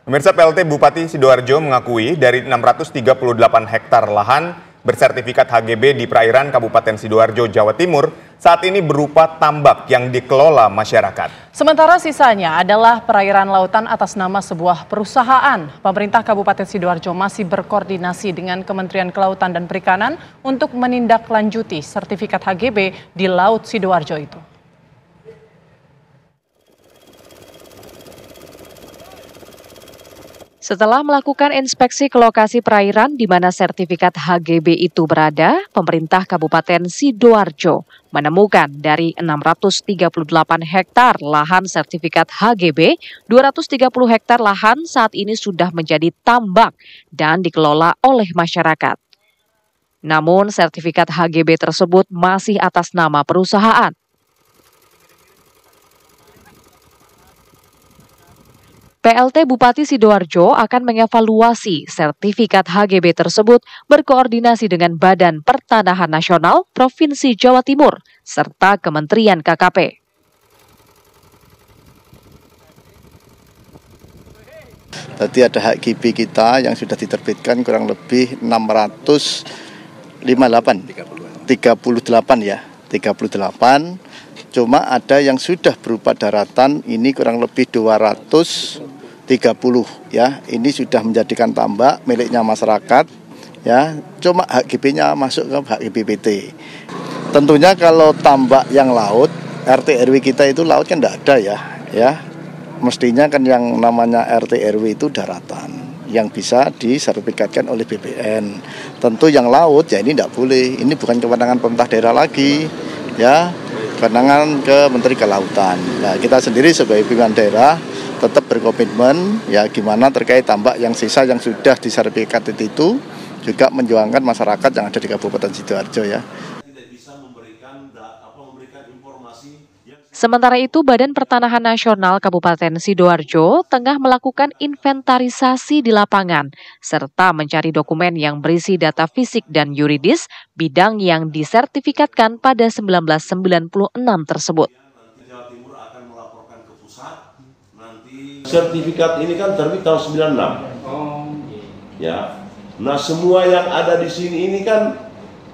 Pemirsa, PLT Bupati Sidoarjo mengakui dari 638 hektar lahan bersertifikat HGB di perairan Kabupaten Sidoarjo, Jawa Timur saat ini berupa tambak yang dikelola masyarakat. Sementara sisanya adalah perairan lautan atas nama sebuah perusahaan. Pemerintah Kabupaten Sidoarjo masih berkoordinasi dengan Kementerian Kelautan dan Perikanan untuk menindaklanjuti sertifikat HGB di Laut Sidoarjo itu. Setelah melakukan inspeksi ke lokasi perairan di mana sertifikat HGB itu berada, pemerintah Kabupaten Sidoarjo menemukan dari 638 hektar lahan sertifikat HGB, 230 hektar lahan saat ini sudah menjadi tambak dan dikelola oleh masyarakat. Namun sertifikat HGB tersebut masih atas nama perusahaan. PLT Bupati Sidoarjo akan mengevaluasi sertifikat HGB tersebut berkoordinasi dengan Badan Pertanahan Nasional Provinsi Jawa Timur serta Kementerian KKP. Tadi ada HGB kita yang sudah diterbitkan kurang lebih 38 ya, 38. Cuma ada yang sudah berupa daratan ini kurang lebih 230 ya. Ini sudah menjadikan tambak miliknya masyarakat ya. Cuma HGB-nya masuk ke HGBPT. Tentunya kalau tambak yang laut, RT RW kita itu laut kan tidak ada ya. Mestinya kan yang namanya RT RW itu daratan yang bisa disertifikatkan oleh BPN. Tentu yang laut ya ini tidak boleh. Ini bukan kewenangan pemerintah daerah lagi ya. Kewenangan ke Menteri Kelautan. Nah, kita sendiri sebagai pimpinan daerah tetap berkomitmen ya gimana terkait tambak yang sisa yang sudah disertifikat itu juga menjuangkan masyarakat yang ada di Kabupaten Sidoarjo ya. Sementara itu, Badan Pertanahan Nasional Kabupaten Sidoarjo tengah melakukan inventarisasi di lapangan, serta mencari dokumen yang berisi data fisik dan yuridis bidang yang disertifikatkan pada 1996 tersebut. Sertifikat ini kan terbit tahun 96. Ya. Nah, semua yang ada di sini ini kan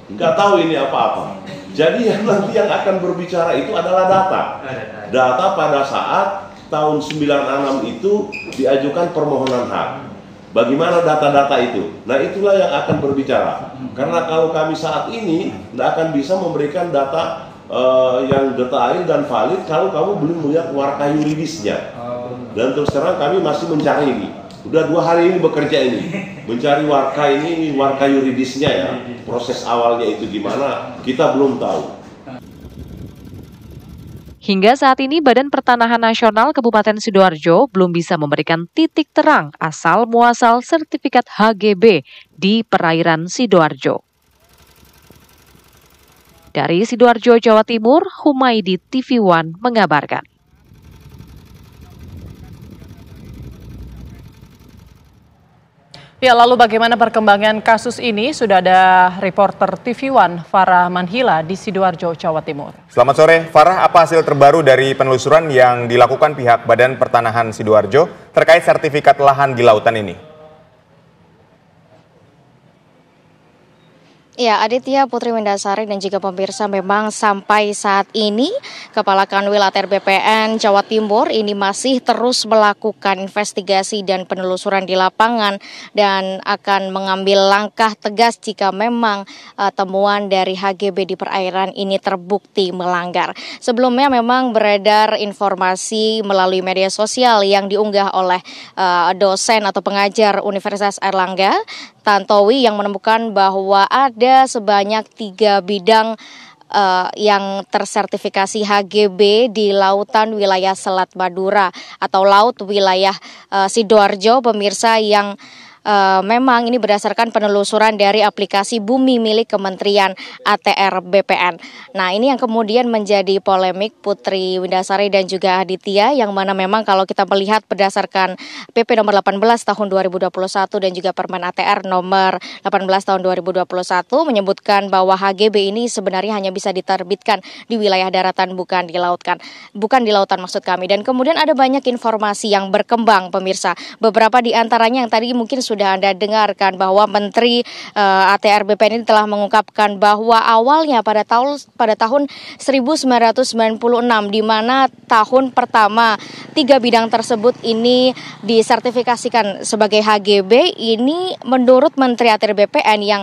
nggak tahu ini apa-apa. Jadi yang nanti yang akan berbicara itu adalah data. Data pada saat tahun 96 itu diajukan permohonan hak. Bagaimana data-data itu? Nah, itulah yang akan berbicara. Karena kalau kami saat ini tidak akan bisa memberikan data yang detail dan valid kalau kamu belum melihat warka yuridisnya. Dan terus terang kami masih mencari ini. Udah 2 hari ini bekerja ini, mencari warka yuridisnya ya. Proses awalnya itu gimana, kita belum tahu. Hingga saat ini Badan Pertanahan Nasional Kabupaten Sidoarjo belum bisa memberikan titik terang asal muasal sertifikat HGB di perairan Sidoarjo. Dari Sidoarjo, Jawa Timur, Humaydi TV One mengabarkan. Ya, lalu bagaimana perkembangan kasus ini? Sudah ada reporter TV One Farah Manhila di Sidoarjo, Jawa Timur. Selamat sore, Farah. Apa hasil terbaru dari penelusuran yang dilakukan pihak Badan Pertanahan Sidoarjo terkait sertifikat lahan di lautan ini? Ya, Aditya, Putri Windasari dan juga pemirsa, memang sampai saat ini Kepala Kanwil ATR BPN Jawa Timur ini masih terus melakukan investigasi dan penelusuran di lapangan dan akan mengambil langkah tegas jika memang temuan dari HGB di perairan ini terbukti melanggar. Sebelumnya memang beredar informasi melalui media sosial yang diunggah oleh dosen atau pengajar Universitas Airlangga, Tantowi, yang menemukan bahwa ada sebanyak 3 bidang yang tersertifikasi HGB di lautan wilayah Selat Madura atau laut wilayah Sidoarjo, pemirsa, yang memang ini berdasarkan penelusuran dari aplikasi Bumi milik Kementerian ATR BPN. Nah, ini yang kemudian menjadi polemik Putri Windasari dan juga Aditya, yang mana memang kalau kita melihat berdasarkan PP nomor 18 tahun 2021 dan juga Permen ATR nomor 18 tahun 2021 menyebutkan bahwa HGB ini sebenarnya hanya bisa diterbitkan di wilayah daratan, bukan di lautan maksud kami. Dan kemudian ada banyak informasi yang berkembang, pemirsa. Beberapa di antaranya yang tadi mungkin sudah Anda dengarkan, bahwa Menteri ATR BPN ini telah mengungkapkan bahwa awalnya pada tahun 1996, di mana tahun pertama 3 bidang tersebut ini disertifikasikan sebagai HGB. Ini menurut Menteri ATR BPN yang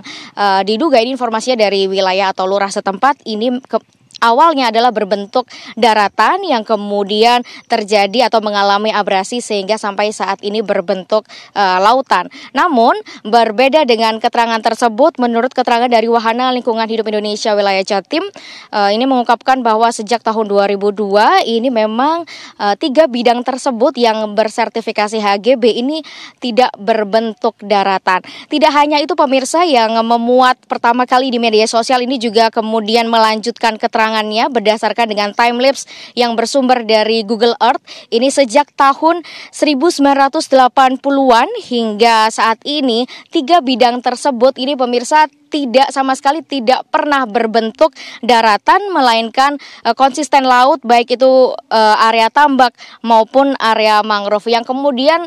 diduga ini informasinya dari wilayah atau lurah setempat, ini awalnya adalah berbentuk daratan yang kemudian terjadi atau mengalami abrasi sehingga sampai saat ini berbentuk lautan. Namun berbeda dengan keterangan tersebut, menurut keterangan dari Wahana Lingkungan Hidup Indonesia wilayah Jatim, ini mengungkapkan bahwa sejak tahun 2002 ini memang 3 bidang tersebut yang bersertifikasi HGB ini tidak berbentuk daratan. Tidak hanya itu, pemirsa, yang memuat pertama kali di media sosial ini juga kemudian melanjutkan keterangan berdasarkan dengan timelapse yang bersumber dari Google Earth. Ini sejak tahun 1980-an hingga saat ini 3 bidang tersebut ini, pemirsa, sama sekali tidak pernah berbentuk daratan, melainkan konsisten laut, baik itu area tambak maupun area mangrove. Yang kemudian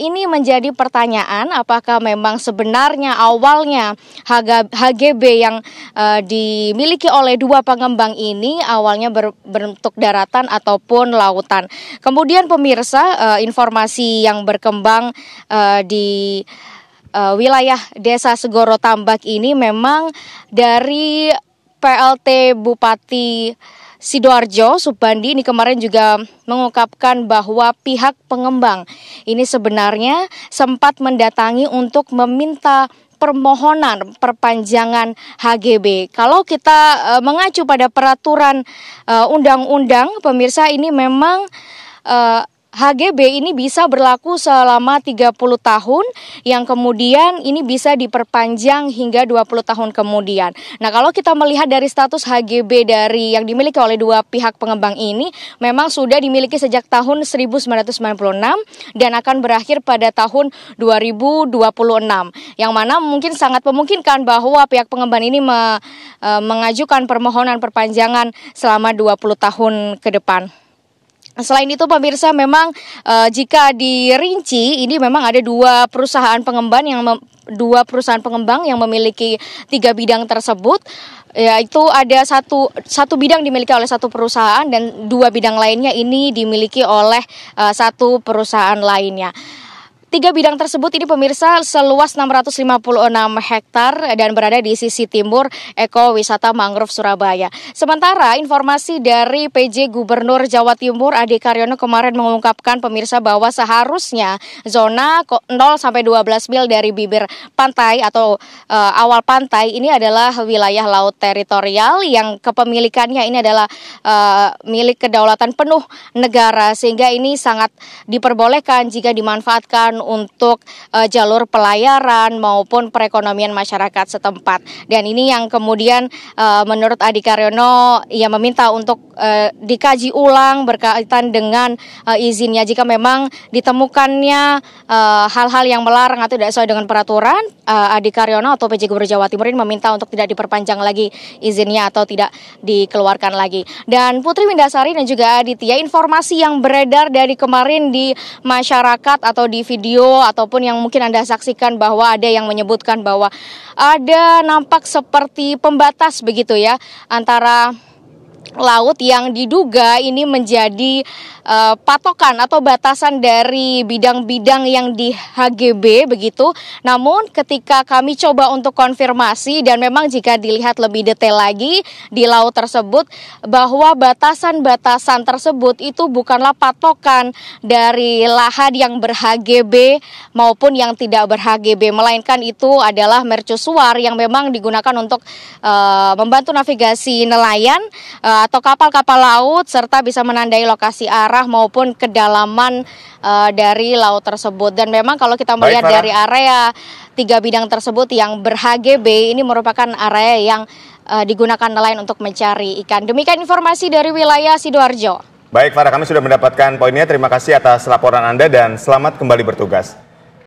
ini menjadi pertanyaan, apakah memang sebenarnya awalnya HGB yang dimiliki oleh 2 pengembang ini awalnya berbentuk daratan ataupun lautan. Kemudian, pemirsa, informasi yang berkembang di wilayah Desa Segoro Tambak ini memang dari PLT Bupati Sidoarjo, Subandi, ini kemarin juga mengungkapkan bahwa pihak pengembang ini sebenarnya sempat mendatangi untuk meminta permohonan perpanjangan HGB. Kalau kita mengacu pada peraturan undang-undang, pemirsa, ini memang HGB ini bisa berlaku selama 30 tahun yang kemudian ini bisa diperpanjang hingga 20 tahun kemudian. Nah, kalau kita melihat dari status HGB dari yang dimiliki oleh 2 pihak pengembang ini memang sudah dimiliki sejak tahun 1996 dan akan berakhir pada tahun 2026. Yang mana mungkin sangat memungkinkan bahwa pihak pengembang ini mengajukan permohonan perpanjangan selama 20 tahun ke depan. Selain itu, pemirsa, memang jika dirinci ini memang ada 2 perusahaan pengembang yang memiliki 3 bidang tersebut, yaitu ada satu bidang dimiliki oleh 1 perusahaan dan 2 bidang lainnya ini dimiliki oleh 1 perusahaan lainnya. 3 bidang tersebut ini, pemirsa, seluas 656 hektar dan berada di sisi timur Ekowisata Mangrove Surabaya. Sementara informasi dari PJ Gubernur Jawa Timur Ade Karyono kemarin mengungkapkan, pemirsa, bahwa seharusnya zona 0 sampai 12 mil dari bibir pantai atau awal pantai ini adalah wilayah laut teritorial yang kepemilikannya ini adalah milik kedaulatan penuh negara, sehingga ini sangat diperbolehkan jika dimanfaatkan untuk jalur pelayaran maupun perekonomian masyarakat setempat. Dan ini yang kemudian menurut Adi Karyono ia meminta untuk dikaji ulang berkaitan dengan izinnya. Jika memang ditemukannya hal-hal yang melarang atau tidak sesuai dengan peraturan, Adi Karyono atau PJ Gubernur Jawa Timur ini meminta untuk tidak diperpanjang lagi izinnya atau tidak dikeluarkan lagi. Dan Putri Windasari dan juga Aditya, informasi yang beredar dari kemarin di masyarakat atau di video ataupun yang mungkin Anda saksikan, bahwa ada yang menyebutkan bahwa ada nampak seperti pembatas begitu ya antara laut yang diduga ini menjadi patokan atau batasan dari bidang-bidang yang di HGB begitu. Namun ketika kami coba untuk konfirmasi, dan memang jika dilihat lebih detail lagi di laut tersebut, bahwa batasan-batasan tersebut itu bukanlah patokan dari lahan yang ber-HGB maupun yang tidak ber-HGB, melainkan itu adalah mercusuar yang memang digunakan untuk membantu navigasi nelayan atau kapal-kapal laut serta bisa menandai lokasi arah maupun kedalaman dari laut tersebut. Dan memang kalau kita melihat dari area 3 bidang tersebut yang ber-HGB, ini merupakan area yang digunakan nelayan untuk mencari ikan. Demikian informasi dari wilayah Sidoarjo. Baik Farah, kami sudah mendapatkan poinnya. Terima kasih atas laporan Anda dan selamat kembali bertugas.